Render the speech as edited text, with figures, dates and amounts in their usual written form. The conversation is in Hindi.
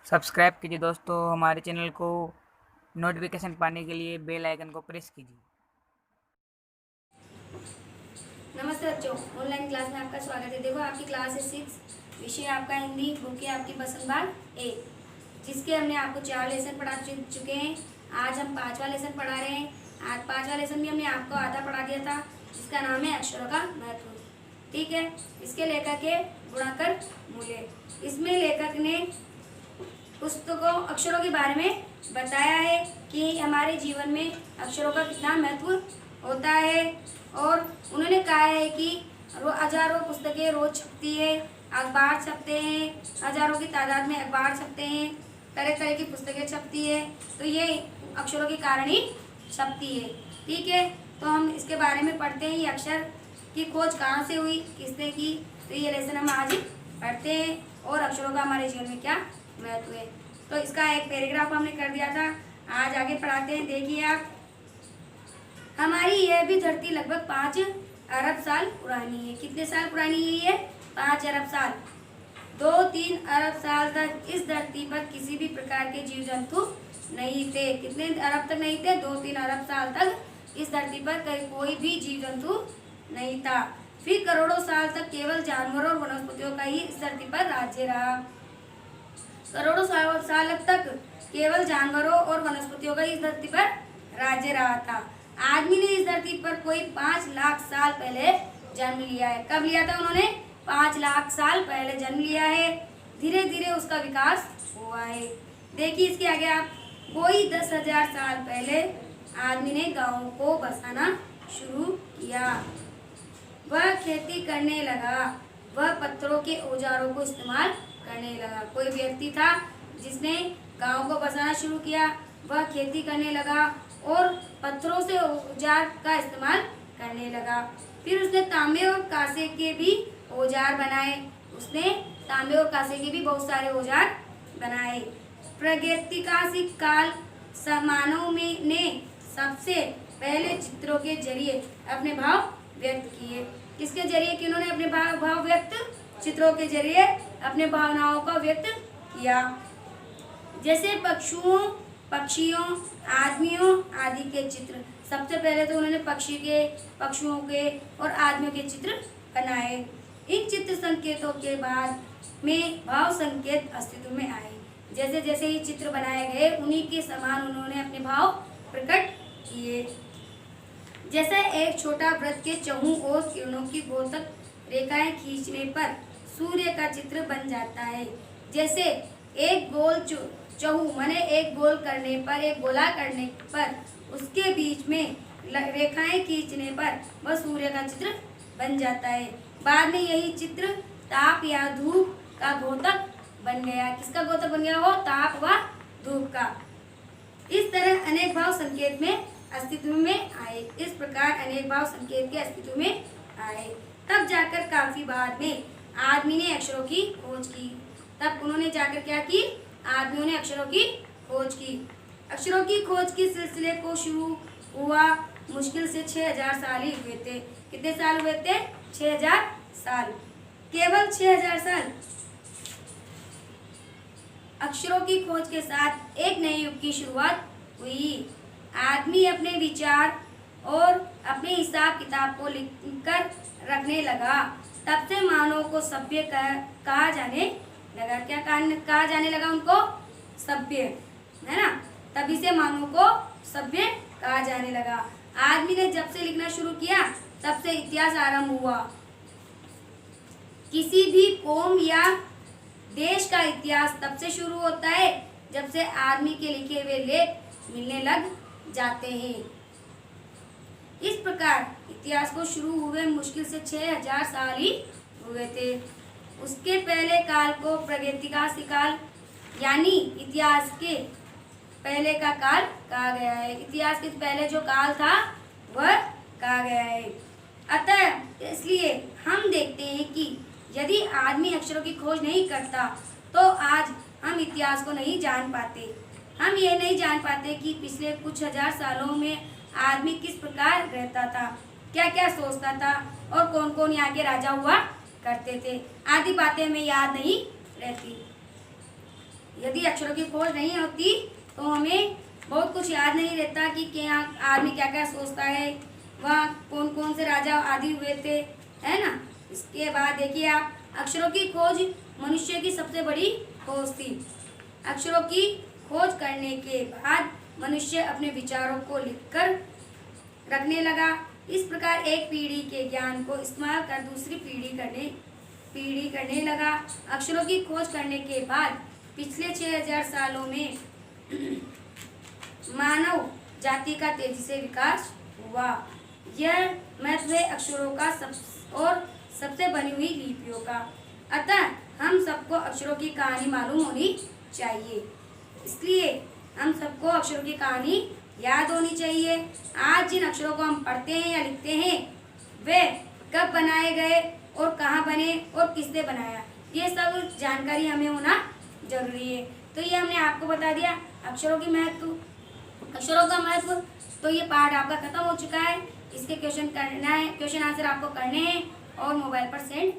सब्सक्राइब कीजिए दोस्तों हमारे चैनल को। नोटिफिकेशन पाने के लिए बेल आइकन को प्रेस कीजिए। नमस्ते बच्चों, ऑनलाइन क्लास में आपका स्वागत है। देखो आपकी क्लास है 6, विषय आपका हिंदी, बुक है आपकी पसंद बार 1, जिसके हमने आपको 4 लेसन पढ़ा चुके हैं। आज हम 5वां लेसन पढ़ा रहे हैं। आज 5वां लेसन भी हमने आपको आधा पढ़ा दिया था, जिसका नाम है अक्षरों का महत्व। ठीक है, इसके लेखक है गुणाकर मूल्य। इसमें लेखक ने पुस्तकों अक्षरों के बारे में बताया है कि हमारे जीवन में अक्षरों का कितना महत्व होता है। और उन्होंने कहा है कि हजारों पुस्तकें रोज छपती है, अखबार छपते हैं, हजारों की तादाद में अखबार छपते हैं, तरह तरह की पुस्तकें छपती है, तो ये अक्षरों के कारण ही छपती है। ठीक है, तो हम इसके बारे में पढ़ते हैं। ये अक्षर की खोज कहाँ से हुई, किसने की, तो ये लेसन हम आज पढ़ते हैं। और अक्षरों का हमारे जीवन में क्या महत्व है, तो इसका एक पैराग्राफ हमने कर दिया था। आज आगे पढ़ाते हैं। देखिए आप, हमारी यह भी धरती लगभग 5 अरब साल पुरानी है। कितने साल पुरानी है ये? 5 अरब साल। 2-3 अरब साल तक इस धरती पर किसी भी प्रकार के जीव जंतु नहीं थे। कितने अरब तक नहीं थे? 2-3 अरब साल तक इस धरती पर कोई भी जीव जंतु नहीं था। फिर करोड़ों साल तक केवल जानवरों और वनस्पतियों का ही इस धरती पर राज्य रहा। करोड़ों साल तक केवल जानवरों और वनस्पतियों का इस धरती पर राज्य रहा था। आदमी ने इस धरती पर कोई 5 लाख साल पहले जन्म लिया है। कब लिया था उन्होंने? 5 लाख साल पहले जन्म लिया है। धीरे धीरे उसका विकास हुआ है। देखिए इसके आगे आप, कोई 10,000 साल पहले आदमी ने गांवों को बसाना शुरू किया। वह खेती करने लगा। वह पत्थरों के औजारों को इस्तेमाल करने लगा। कोई व्यक्ति था जिसने गांव को बसाना शुरू किया, वह खेती करने लगा और पत्थरों से औजार का इस्तेमाल करने लगा। फिर उसने तांबे और कांसे के भी औजार बनाए। उसने तांबे और कांसे के भी बहुत सारे औजार बनाए। प्रागैतिहासिक काल मानव में ने सबसे पहले चित्रों के जरिए अपने भाव व्यक्त किए। किसके जरिए कि उन्होंने अपने भाव व्यक्त? चित्रों के जरिए अपने भावनाओं का व्यक्त किया। जैसे पक्षियों, आदमियों आदि के चित्र। सबसे पहले तो उन्होंने पक्षियों के और आदमियों के चित्र बनाए। इन चित्र संकेतों के बाद में भाव संकेत अस्तित्व में आए। जैसे जैसे ये चित्र बनाए गए, उन्हीं के समान उन्होंने अपने भाव प्रकट किए। जैसे एक छोटा वृत्त के चहुं ओर किरणों की गोलक रेखाएं खींचने पर सूर्य का चित्र बन जाता है। जैसे एक गोल चहु माने एक गोल करने पर, एक गोला करने पर उसके बीच में रेखाएं खींचने पर वह सूर्य का चित्र बन जाता है। बाद में यही चित्र ताप या धूप का द्योतक बन गया। किसका द्योतक बन गया? वो ताप व धूप का। इस तरह अनेक भाव संकेत में अस्तित्व में आए। इस प्रकार अनेक भाव संकेत के अस्तित्व में आए। तब जाकर काफी बाद में आदमी ने अक्षरों की खोज की। तब उन्होंने जाकर क्या की? आदमियों ने अक्षरों की खोज की। अक्षरों की खोज के सिलसिले को शुरू हुआ मुश्किल से 6,000 साल ही हुए थे। कितने साल हुए थे? 6,000 साल। केवल 6,000 साल। अक्षरों की खोज के साथ एक नए युग की शुरुआत हुई। आदमी अपने विचार और अपने हिसाब किताब को लिखकर रखने लगा। तब से मानव को सभ्य कहा जाने लगा। क्या कहा जाने लगा उनको? सभ्य, है ना? तभी से मानव को सभ्य कहा जाने लगा। आदमी ने जब से लिखना शुरू किया तब से इतिहास आरंभ हुआ। किसी भी कौम या देश का इतिहास तब से शुरू होता है जब से आदमी के लिखे हुए लेख मिलने लग जाते हैं। इस प्रकार इतिहास को शुरू हुए मुश्किल से 6,000 साल ही हुए थे। उसके पहले काल को प्रागैतिहासिक काल यानी इतिहास के पहले का काल कहा गया है। इतिहास के पहले जो काल था वह कहा गया है। अतः इसलिए हम देखते हैं कि यदि आदमी अक्षरों की खोज नहीं करता तो आज हम इतिहास को नहीं जान पाते। हम ये नहीं जान पाते कि पिछले कुछ हजार सालों में आदमी किस प्रकार रहता था, क्या क्या सोचता था और कौन कौन यहाँ के राजा हुआ करते थे। आदि बातें हमें याद नहीं रहती। यदि अक्षरों की खोज नहीं होती तो हमें बहुत कुछ याद नहीं रहता कि क्या आदमी क्या क्या सोचता है, वह कौन कौन से राजा आदि हुए थे, है ना। इसके बाद देखिए आप, अक्षरों की खोज मनुष्य की सबसे बड़ी खोज थी। अक्षरों की खोज करने के बाद मनुष्य अपने विचारों को लिखकर रखने लगा। इस प्रकार एक पीढ़ी के ज्ञान को इस्तेमाल कर दूसरी पीढ़ी करने लगा। अक्षरों की खोज करने के बाद पिछले 6000 सालों में मानव जाति का तेजी से विकास हुआ। यह महत्व है अक्षरों का सबसे बनी हुई लिपियों का। अतः हम सबको अक्षरों की कहानी मालूम होनी चाहिए। इसलिए हम सबको अक्षरों की कहानी याद होनी चाहिए। आज जिन अक्षरों को हम पढ़ते हैं या लिखते हैं वे कब बनाए गए और कहाँ बने और किसने बनाया, ये सब जानकारी हमें होना जरूरी है। तो ये हमने आपको बता दिया अक्षरों का महत्व। तो ये पार्ट आपका खत्म हो चुका है। इसके क्वेश्चन आंसर आपको करने हैं और मोबाइल पर सेंड